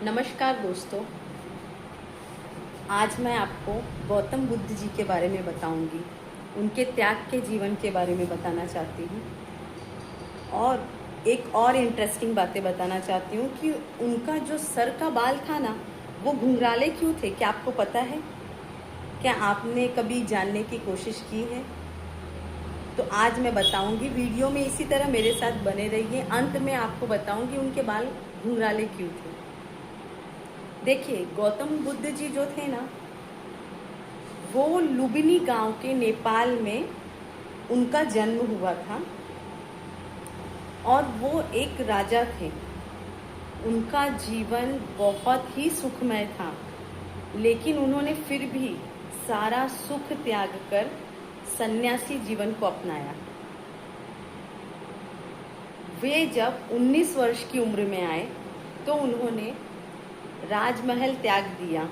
नमस्कार दोस्तों। आज मैं आपको गौतम बुद्ध जी के बारे में बताऊंगी। उनके त्याग के जीवन के बारे में बताना चाहती हूँ और एक और इंटरेस्टिंग बातें बताना चाहती हूँ कि उनका जो सर का बाल था ना, वो घुंघराले क्यों थे। क्या आपको पता है? क्या आपने कभी जानने की कोशिश की है? तो आज मैं बताऊंगी। वीडियो में इसी तरह मेरे साथ बने रहिए। अंत में आपको बताऊंगी उनके बाल घुंघराले क्यों थे। देखिए, गौतम बुद्ध जी जो थे ना, वो लुम्बिनी गांव के नेपाल में उनका जन्म हुआ था और वो एक राजा थे। उनका जीवन बहुत ही सुखमय था, लेकिन उन्होंने फिर भी सारा सुख त्याग कर सन्यासी जीवन को अपनाया। वे जब 19 वर्ष की उम्र में आए तो उन्होंने राजमहल त्याग दिया।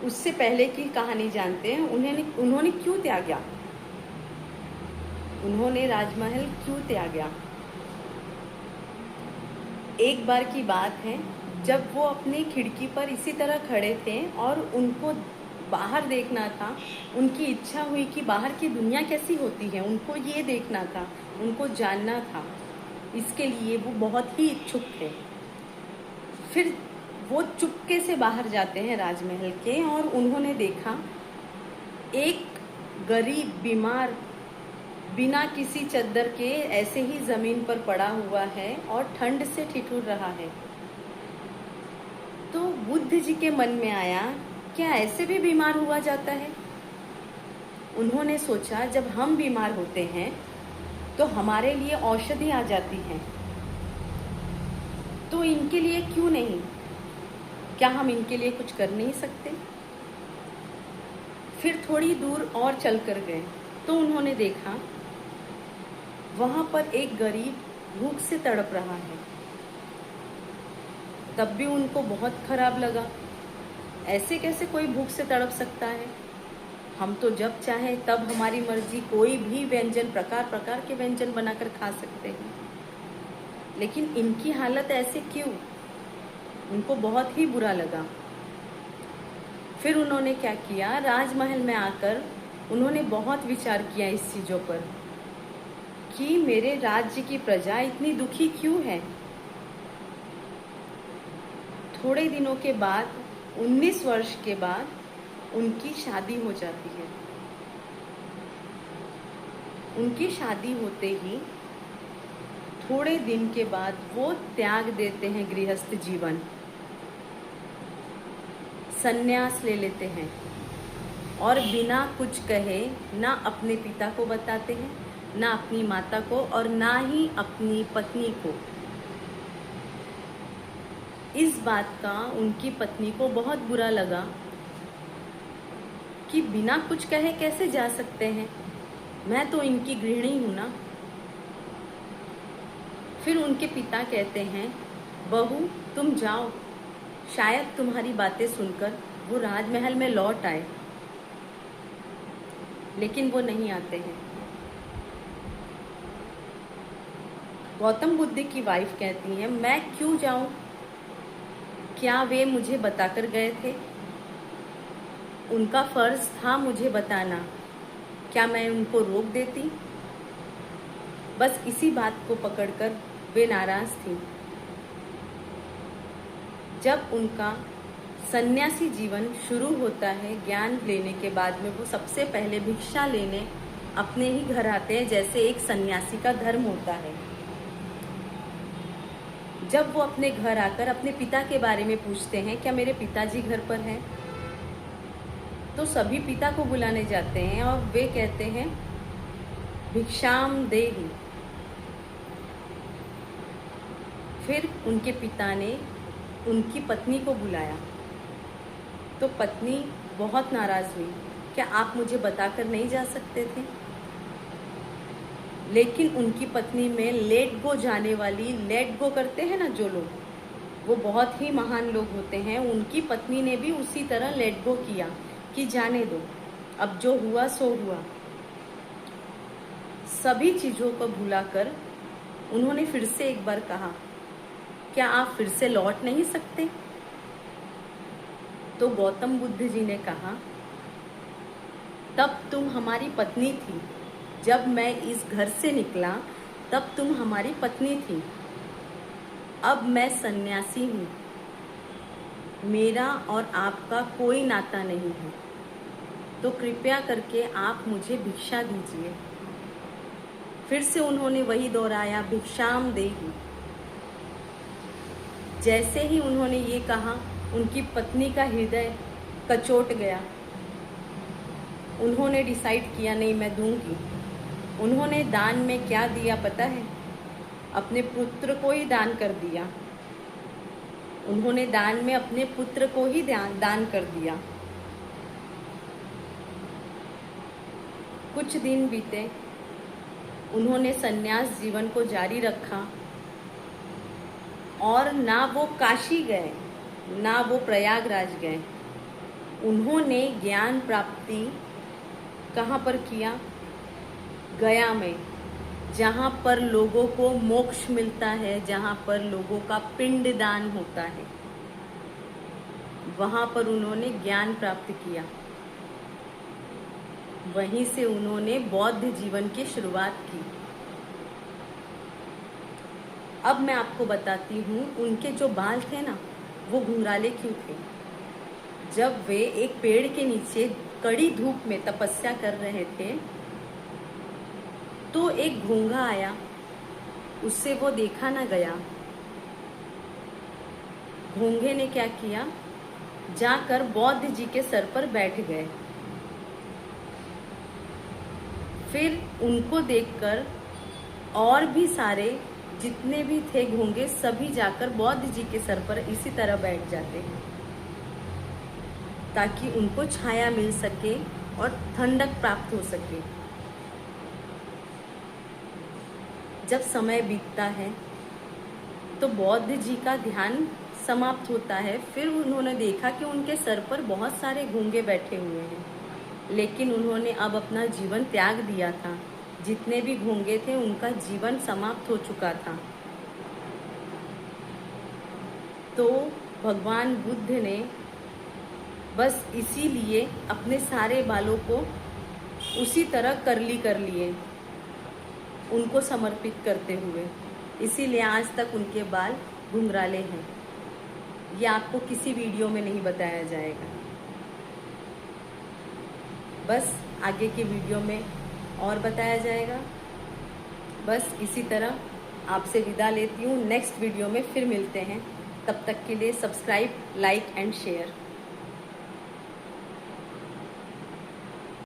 उससे पहले की कहानी जानते हैं। उन्होंने क्यों त्यागा? उन्होंने राजमहल क्यों त्यागा? एक बार की बात है, जब वो अपनी खिड़की पर इसी तरह खड़े थे और उनको बाहर देखना था। उनकी इच्छा हुई कि बाहर की दुनिया कैसी होती है, उनको ये देखना था, उनको जानना था। इसके लिए वो बहुत ही इच्छुक थे। फिर वो चुपके से बाहर जाते हैं राजमहल के और उन्होंने देखा एक गरीब बीमार बिना किसी चद्दर के ऐसे ही जमीन पर पड़ा हुआ है और ठंड से ठिठुर रहा है। तो बुद्ध जी के मन में आया, क्या ऐसे भी बीमार हुआ जाता है? उन्होंने सोचा, जब हम बीमार होते हैं तो हमारे लिए औषधि आ जाती है, तो इनके लिए क्यों नहीं? क्या हम इनके लिए कुछ कर नहीं सकते? फिर थोड़ी दूर और चल कर गए तो उन्होंने देखा वहां पर एक गरीब भूख से तड़प रहा है। तब भी उनको बहुत खराब लगा। ऐसे कैसे कोई भूख से तड़प सकता है? हम तो जब चाहे तब हमारी मर्जी कोई भी व्यंजन, प्रकार प्रकार के व्यंजन बनाकर खा सकते हैं, लेकिन इनकी हालत ऐसे क्यों? उनको बहुत ही बुरा लगा। फिर उन्होंने क्या किया, राजमहल में आकर उन्होंने बहुत विचार किया इस चीज़ों पर कि मेरे राज्य की प्रजा इतनी दुखी क्यों है। थोड़े दिनों के बाद, 19 वर्ष के बाद उनकी शादी हो जाती है। उनकी शादी होते ही थोड़े दिन के बाद वो त्याग देते हैं गृहस्थ जीवन, संन्यास ले लेते हैं और बिना कुछ कहे ना अपने पिता को बताते हैं, ना अपनी माता को और ना ही अपनी पत्नी को। इस बात का उनकी पत्नी को बहुत बुरा लगा कि बिना कुछ कहे कैसे जा सकते हैं, मैं तो इनकी गृहिणी हूं ना। फिर उनके पिता कहते हैं, बहू तुम जाओ, शायद तुम्हारी बातें सुनकर वो राजमहल में लौट आए। लेकिन वो नहीं आते हैं। गौतम बुद्ध की वाइफ कहती हैं, मैं क्यों जाऊं? क्या वे मुझे बताकर गए थे? उनका फर्ज था मुझे बताना। क्या मैं उनको रोक देती? बस इसी बात को पकड़कर वे नाराज थी। जब उनका सन्यासी जीवन शुरू होता है, ज्ञान लेने के बाद में वो सबसे पहले भिक्षा लेने अपने ही घर आते हैं, जैसे एक सन्यासी का धर्म होता है। जब वो अपने घर आकर अपने पिता के बारे में पूछते हैं, क्या मेरे पिताजी घर पर हैं, तो सभी पिता को बुलाने जाते हैं और वे कहते हैं, भिक्षाम देहि। फिर उनके पिता ने उनकी पत्नी को बुलाया तो पत्नी बहुत नाराज हुई, क्या आप मुझे बताकर नहीं जा सकते थे? लेकिन उनकी पत्नी में लेट गो जाने वाली, लेट गो करते हैं ना जो लोग, वो बहुत ही महान लोग होते हैं। उनकी पत्नी ने भी उसी तरह लेट गो किया कि जाने दो, अब जो हुआ सो हुआ। सभी चीज़ों को भुलाकर उन्होंने फिर से एक बार कहा, क्या आप फिर से लौट नहीं सकते? तो गौतम बुद्ध जी ने कहा, तब तुम हमारी पत्नी थी, जब मैं इस घर से निकला तब तुम हमारी पत्नी थी। अब मैं सन्यासी हूँ, मेरा और आपका कोई नाता नहीं है, तो कृपया करके आप मुझे भिक्षा दीजिए। फिर से उन्होंने वही दोहराया, भिक्षाम देहि। जैसे ही उन्होंने ये कहा, उनकी पत्नी का हृदय कचोट गया। उन्होंने डिसाइड किया, नहीं मैं दूंगी। उन्होंने दान में क्या दिया पता है? अपने पुत्र को ही दान कर दिया। उन्होंने दान में अपने पुत्र को ही दान कर दिया। कुछ दिन बीते, उन्होंने सन्यास जीवन को जारी रखा और ना वो काशी गए, ना वो प्रयागराज गए। उन्होंने ज्ञान प्राप्ति कहाँ पर किया? गया में, जहाँ पर लोगों को मोक्ष मिलता है, जहाँ पर लोगों का पिंड दान होता है, वहाँ पर उन्होंने ज्ञान प्राप्त किया। वहीं से उन्होंने बौद्ध जीवन की शुरुआत की। अब मैं आपको बताती हूँ, उनके जो बाल थे ना, वो घुंघराले क्यों थे? जब वे एक पेड़ के नीचे कड़ी धूप में तपस्या कर रहे थे, तो एक घोंघा आया, उससे वो देखा ना गया। घोंघे ने क्या किया? जाकर बौद्ध जी के सर पर बैठ गए। फिर उनको देखकर और भी सारे जितने भी थे घोंघे, सभी जाकर बौद्ध जी के सर पर इसी तरह बैठ जाते, ताकि उनको छाया मिल सके और ठंडक प्राप्त हो सके। जब समय बीतता है तो बौद्ध जी का ध्यान समाप्त होता है। फिर उन्होंने देखा कि उनके सर पर बहुत सारे घोंघे बैठे हुए हैं, लेकिन उन्होंने अब अपना जीवन त्याग दिया था। जितने भी घोंघे थे उनका जीवन समाप्त हो चुका था। तो भगवान बुद्ध ने बस इसीलिए अपने सारे बालों को उसी तरह कर्ली कर लिए, उनको समर्पित करते हुए। इसीलिए आज तक उनके बाल घुंघराले हैं। ये आपको किसी वीडियो में नहीं बताया जाएगा, बस आगे के वीडियो में और बताया जाएगा। बस इसी तरह आपसे विदा लेती हूँ। नेक्स्ट वीडियो में फिर मिलते हैं। तब तक के लिए सब्सक्राइब, लाइक एंड शेयर।